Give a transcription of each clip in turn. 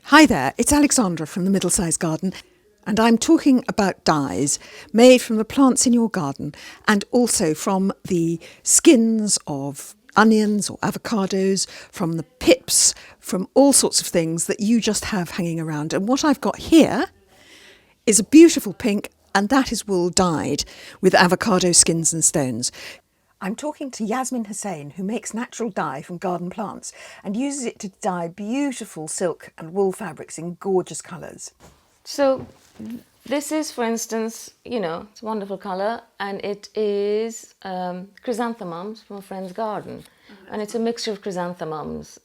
Hi there, it's Alexandra from the Middlesized Garden, and I'm talking about dyes made from the plants in your garden and also from the skins of onions or avocados, from the pips, from all sorts of things that you just have hanging around. And what I've got here is a beautiful pink, and that is wool dyed with avocado skins and stones. I'm talking to Yasmin Hossain, who makes natural dye from garden plants and uses it to dye beautiful silk and wool fabrics in gorgeous colours. So this is, for instance, it's a wonderful colour, and it is chrysanthemums from a friend's garden. And it's a mixture of chrysanthemums,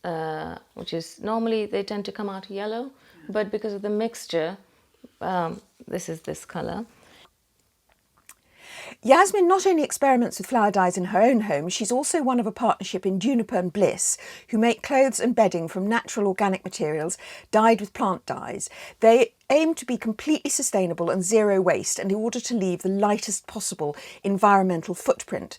which is normally they tend to come out yellow, but because of the mixture, this is this colour. Yasmin not only experiments with flower dyes in her own home, she's also one of a partnership in Juniper and Bliss, who make clothes and bedding from natural organic materials dyed with plant dyes. They aim to be completely sustainable and zero waste, and in order to leave the lightest possible environmental footprint.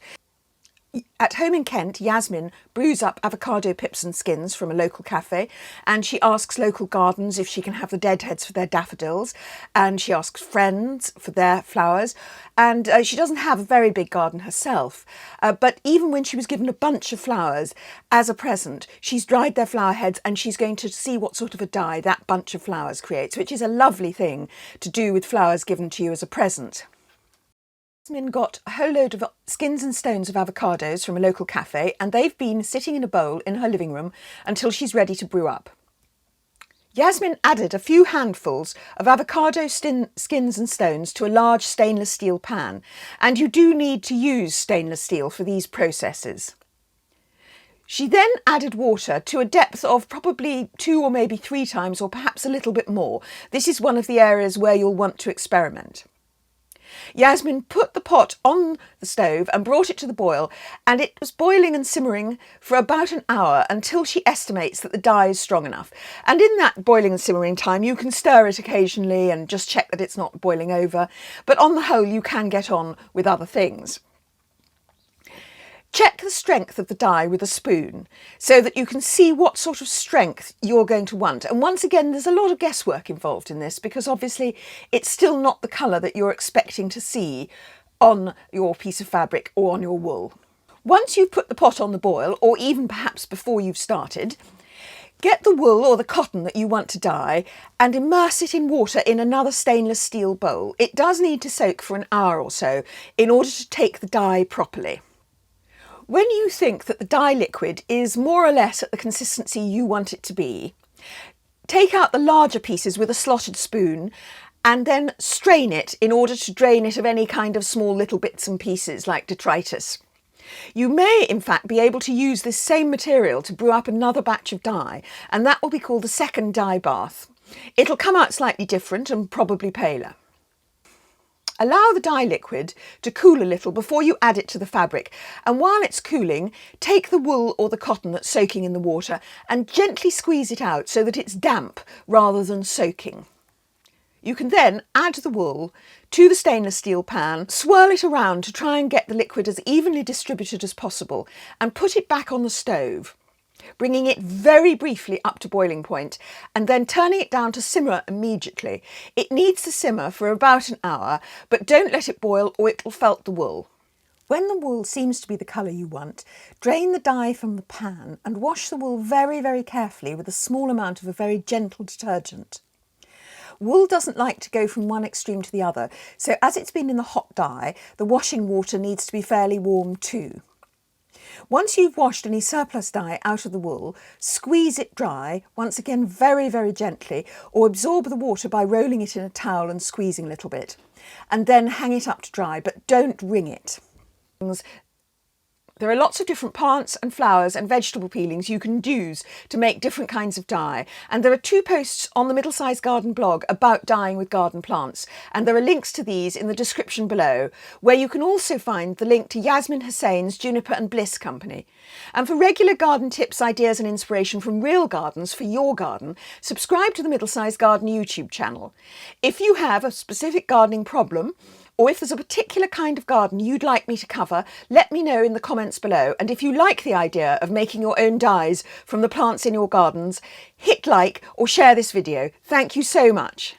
At home in Kent, Yasmin brews up avocado pips and skins from a local cafe, and she asks local gardens if she can have the deadheads for their daffodils, and she asks friends for their flowers, and she doesn't have a very big garden herself, but even when she was given a bunch of flowers as a present, she's dried their flower heads and she's going to see what sort of a dye that bunch of flowers creates, which is a lovely thing to do with flowers given to you as a present. Yasmin got a whole load of skins and stones of avocados from a local cafe, and they've been sitting in a bowl in her living room until she's ready to brew up. Yasmin added a few handfuls of avocado skins and stones to a large stainless steel pan, and you do need to use stainless steel for these processes. She then added water to a depth of probably 2 or maybe 3 times, or perhaps a little bit more. This is one of the areas where you'll want to experiment. Yasmin put the pot on the stove and brought it to the boil, and it was boiling and simmering for about an hour until she estimates that the dye is strong enough. And in that boiling and simmering time, you can stir it occasionally and just check that it's not boiling over. But on the whole, you can get on with other things. Check the strength of the dye with a spoon so that you can see what sort of strength you're going to want. And once again, there's a lot of guesswork involved in this because obviously it's still not the colour that you're expecting to see on your piece of fabric or on your wool. Once you've put the pot on the boil, or even perhaps before you've started, get the wool or the cotton that you want to dye and immerse it in water in another stainless steel bowl. It does need to soak for an hour or so in order to take the dye properly. When you think that the dye liquid is more or less at the consistency you want it to be, take out the larger pieces with a slotted spoon and then strain it in order to drain it of any kind of small little bits and pieces like detritus. You may in fact be able to use this same material to brew up another batch of dye, and that will be called the second dye bath. It'll come out slightly different and probably paler. Allow the dye liquid to cool a little before you add it to the fabric, and while it's cooling, take the wool or the cotton that's soaking in the water and gently squeeze it out so that it's damp rather than soaking. You can then add the wool to the stainless steel pan, swirl it around to try and get the liquid as evenly distributed as possible, and put it back on the stove, bringing it very briefly up to boiling point and then turning it down to simmer immediately. It needs to simmer for about an hour, but don't let it boil or it will felt the wool. When the wool seems to be the colour you want, drain the dye from the pan and wash the wool very, very carefully with a small amount of a very gentle detergent. Wool doesn't like to go from one extreme to the other, so as it's been in the hot dye, the washing water needs to be fairly warm too. Once you've washed any surplus dye out of the wool, squeeze it dry, once again very, very gently, or absorb the water by rolling it in a towel and squeezing a little bit, and then hang it up to dry, but don't wring it. There are lots of different plants and flowers and vegetable peelings you can use to make different kinds of dye, and there are 2 posts on the Middlesized Garden blog about dyeing with garden plants, and there are links to these in the description below, where you can also find the link to Yasmin Hossain's Juniper and Bliss company. And for regular garden tips, ideas and inspiration from real gardens for your garden, subscribe to the Middlesized Garden YouTube channel. If you have a specific gardening problem, or if there's a particular kind of garden you'd like me to cover, let me know in the comments below. And if you like the idea of making your own dyes from the plants in your gardens, hit like or share this video. Thank you so much.